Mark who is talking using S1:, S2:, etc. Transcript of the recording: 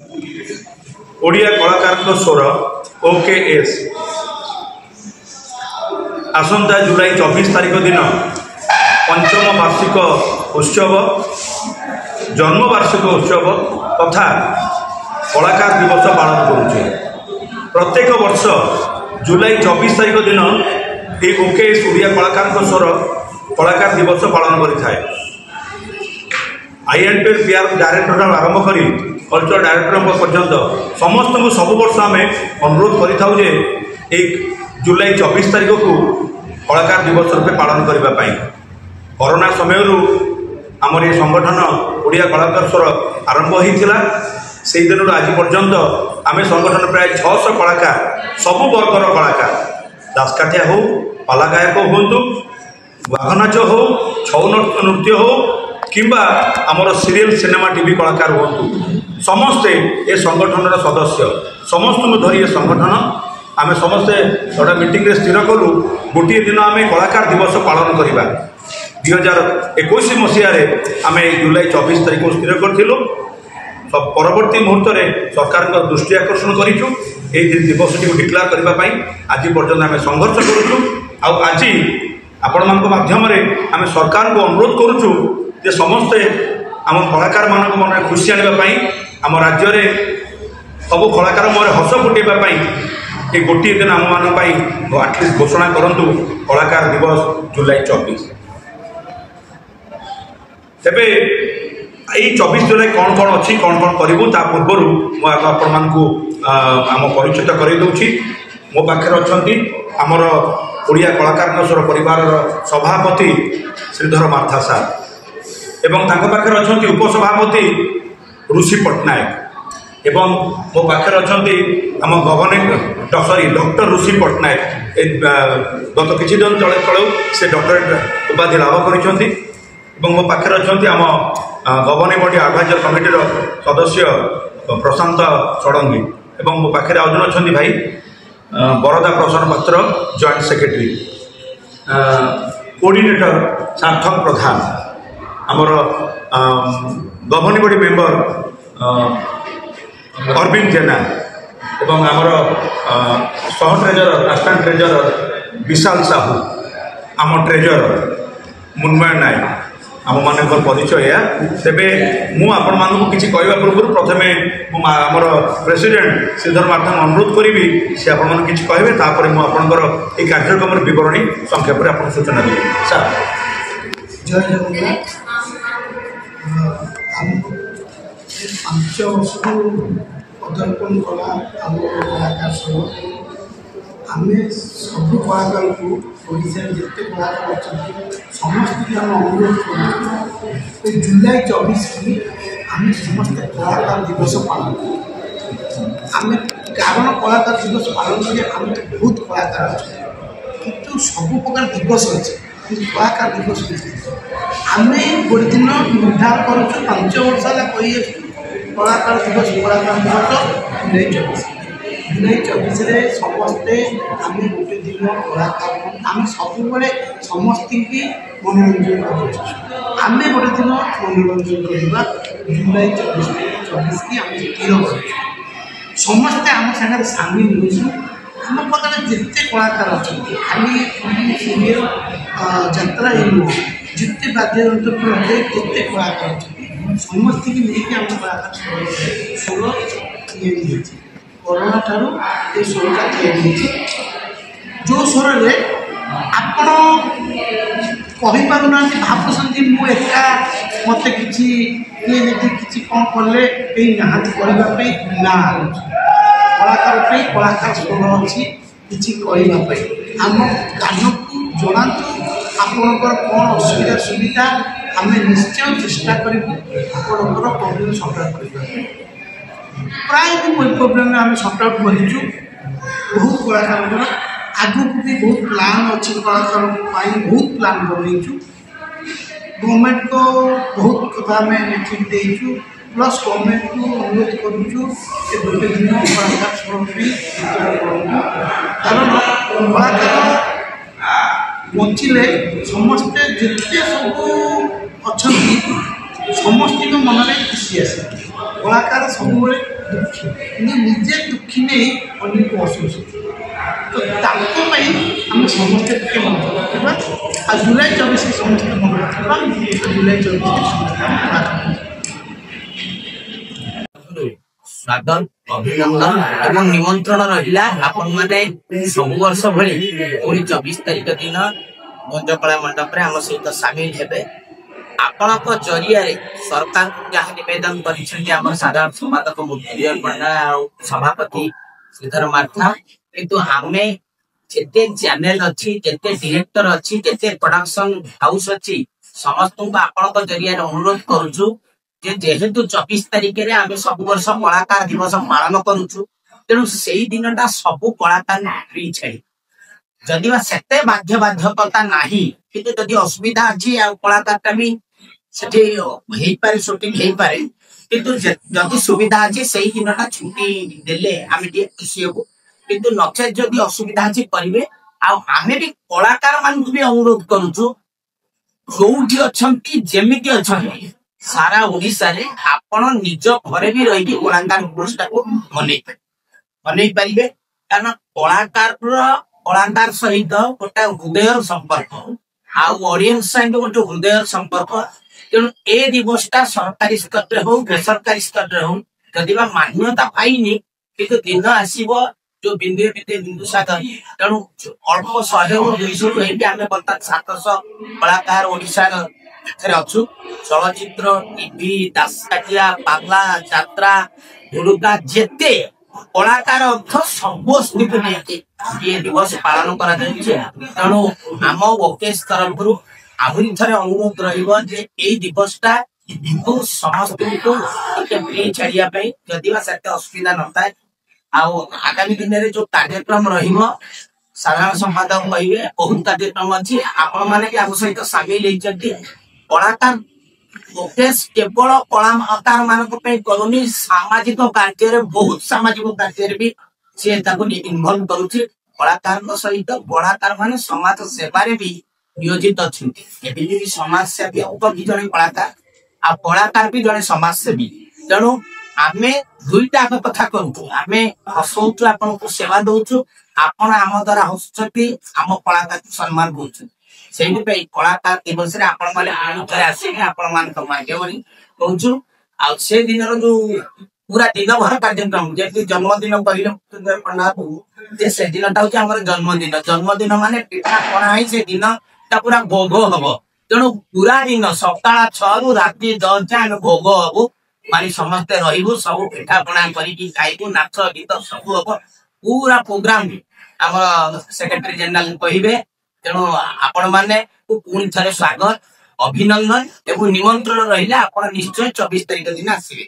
S1: ओडिया कलाकार स्वर OKS आसंता जुलाई 24 तारीख दिन पंचम वार्षिक उत्सव जन्म वार्षिक उत्सव तथा कलाकार दिवस पालन करुचे। प्रत्येक वर्ष जुलाई 24 तारीख दिन ये OKS ओडिया कलाकार स्वर कलाकार दिवस पालन करें। INPR डायरेक्टर आरंभ कर कल्चर डायरेक्टर पर्यंत समस्त को सब वर्ष आम अनुरोध करें 1 जुलाई 24 तारीख को कलाकार दिवस रूपे पालन करने। कोरोना समय आमर ये संगठन ओडिया कलाकार स्वर आरंभ होता से दिन आज पर्यंत आम संगठन प्राय 600 कलाकार सबु वर्गर कलाकार दासकाठिया हो पाला गायक हूँ बाघ नाच हो छौ नृत्य हो किंबा आमर सीरियल सिनेमा टीवी कलाकार हूँ समस्ते ए संगठन सदस्य समस्त को धरी संगठन आम समस्ते गोटे मीटिंग रे स्थिर कलु गोटे दिन आम कलाकार दिवस पालन करवा। 2021 मसीह आम जुलाई 24 तारीख को स्थिर करूँ। परवर्ती मुहूर्त में सरकार का दृष्टि आकर्षण करूँ दिवस टी डिक्लेयर करने आज पर्यटन आम संघर्ष करुँ। आज आपण मान माध्यम आम सरकार को अनुरोध करुँ जे समस्ते आम कलाकार मान मन खुशी आने आम राज्य में सब कलाकार मन हस फुटाई ये गोटे दिन आम मान आटलिस्ट घोषणा करूँ कलाकार दिवस जुलाई 24। तेबे यही 24 जुलाई कौन कौन अच्छी कौन कौन करूँ ता पूर्व मुझे आम परिचित करदे। मो पाखे अच्छा आमर ओडिया कलाकार स्वर परिवार सभापति श्रीधर मार्था सार एवं पाखे अच्छा उपसभापति ऋषि पट्टनायक एवं मो पाखे अच्छा आम गवर्निंग डॉक्टर ऋषि पट्टनायक गत किसी दिन तले तले से डॉक्टरेट उपाधि लाभ कर मो पाखे अच्छा आम गवर्निंग बॉडी एडवाइजर कमिटी सदस्य प्रशांत षडंगी एवं मो पाखे आज अच्छा भाई बरदा प्रसन्न पात्र जॉइंट सेक्रेटरी कोऑर्डिनेटर सार्थक प्रधान आमर गवर्निंग बॉडी मेंबर अरविंद जेना एवं आमर सह ट्रेजरर असिस्टेंट ट्रेजरर विशाल साहू आम ट्रेजरर मुन्मय नायक आम मान परिचय या। तेबे मु आपण मानक किसी कहवा पूर्व प्रथमे आमर प्रेसिडेंट श्रीधर मार्था अनुरोध करी से आपण किसी कहे तापर मुझे ये कार्यक्रम बरणी संक्षेप में आप सूचना देवी सर।
S2: जय जगन्नाथ। 5 वर्ष को पदार्पण कला आम कलाकार सब आम सब कलाकार को ओडिशा जिते कलाकार अच्छा समस्त आम अनुरोध कर जुलाई 24 की आम समस्त कलाकार दिवस पालन आम कारण कलाकार दिवस पालन करें आम बहुत कलाकार अच्छा किंतु सब प्रकार दिवस अच्छे कलाकार दिवस आम गोटे दिन निर्धार करूँ 5 वर्ष कही कलाकार दिवस जुलाई 24 समस्ते आम गोटे दिन कलाकार आम सब समस्त की मनोरंजन आम गोटे दिन मनोरंजन करवा जुलाई 24 की आम स्थिर कर समस्ते आम सागर सामिल हो आम पाखे जिते कलाकार अच्छा खाली सीरियल यात्रा जिते बाध्य जिते कलाकार अच्छा समस्त की लेकिन आम कलाकार स्वर या कोरोना ठारू ये स्वरटा या जो स्वर आपण कहीपना भावुँच मुझा मत कि कौन कले ना करने ना कलाकार कलाकार स्वर अच्छी किसी कहवाई आम कान को जनातु आपणकर कौन असुविधा सुविधा आम निश्चय चेष्टा करूँ आपणकर प्रॉब्लम सॉर्ट आउट करने प्राय भी प्रोब्लेम आम सॉर्ट आउट करूँ। बहुत कलाकार आगू को भी बहुत प्लान अच्छी कलाकार बहुत प्लान बनईचु गवर्नमेंट को बहुत कथा आम लिखिक देचु प्लस गवर्नमेंट को अनुरोध करुचु गोटे दिन कलाकार स्वर भी कारण कलाकार बचिले समस्ते जिते सब अच्छा समस्त मन में खुशी आसे कलाकार सब दुखी कि निजे दुखी नहीं अन्य को असुख तो ताको आम समस्ते मन रखा आ जुलाई 24 समस्त मन रखा जुलाई 24
S3: स्वागत अभिनंदन एवं निमंत्रण रहा आपण मैंने सब वर्ष भली 24 तारिख दिन भंजकला मंडप आम सहित सामिल हेबे आपण जरिया सरकार जहाँ निवेदन कर साधारण संपादक मुद्रियर पंडा सभापति श्रीधर मार्था किंतु आम जिते चैनल अच्छी जिते डायरेक्टर अच्छी जिते प्रोडक्शन हाउस अच्छी समस्त को आपण जरिया अनुरोध करुचु जेहेतु 24 तारिख में आम सब वर्ष कलाकार दिवस पालन करुचु तेणु से दिन सब कलाकार फ्री छाड़ी जदि सेते बाध्य बाध्यकता नाही किंतु जदि असुविधा अच्छी कलाकार भी सेठी पारे शूटिंग हो पारे किंतु जदि सुविधा अच्छी से दिन छुट्टी देले आम खुशी हबो किंतु नचे जदि असुविधा अच्छी करेंगे आम भी कलाकार मान भी अनुरोध करुचु जोठी अच्छी जेमिति अच्छा सारा ओडिशा रे आपण निज घरे भी रही कलाकार दिवस को मनई पारे कारण कलाकार सहित गोटे हृदय संपर्क ऑडियंस सहित गोटे हृदय संपर्क तेणु ए दिवसटा सरकारी स्तर हो बेसरकारी स्तर हो जदि मान्यता पाइनि किंतु दिन आसव जो बिंदु बिंदु सागर तेणु अल्प 100-200 आम बर्तमान 700 कलाकार ओडिशा अच्छु चलचित्र टीवी दासकाठिया पागला यात्रा हुड़का जेते कलाकार अर्थ समस्त ये दिवस पालन करू आम वोकेश तरफ आहरी थे अनुरोध रवसटा समस्त फ्री छाड़िया जदि से असुविधा न था आगामी दिन में जो कार्यक्रम साधारण संपादक कहे बहुत कार्यक्रम अच्छी आपण मैंने आम सहित सामिल होती कलाकार वोकेश केवल कलाकार मान करूनी सामाजिक कार्य बहुत सामाजिक कार्य भी सी इनवल्व करुच्ची कलाकार सहित कलाकार मान समाज सेवारे भी नियोजित अच्छा भी समाज सेवी जड़े कलाकार आ कलाकार भी जड़े समाजसेवी तेणु आम दुईटा कथा करूँ आम हसौचु आपन को सेवा दौचु आपण आम द्वारा हसुच्च आम कलाकार को सम्मान दौचु से कलाकार दिवस आसिक माध्यम कहूँ से दिन जो पूरा दिन भर कार्यक्रम जैसे जन्मदिन कहले पंडा से दिन हूँ जन्मदिन माने पिठा पणा से दिन पूरा भोग हम तेणु पूरा दिन सकाल 6 रु राति 10 जाए भोग हबू मानी समस्ते रही सब पिठा पणा कर नाच गीत सब हम पूरा प्रोग्राम आम सेक्रेटरी जनरल कहे तेणु आपण मैंने पुणी थे स्वागत अभिनंदन एवं निमंत्रण रहा आप निश्चय 24 तारिख दिन आसवे।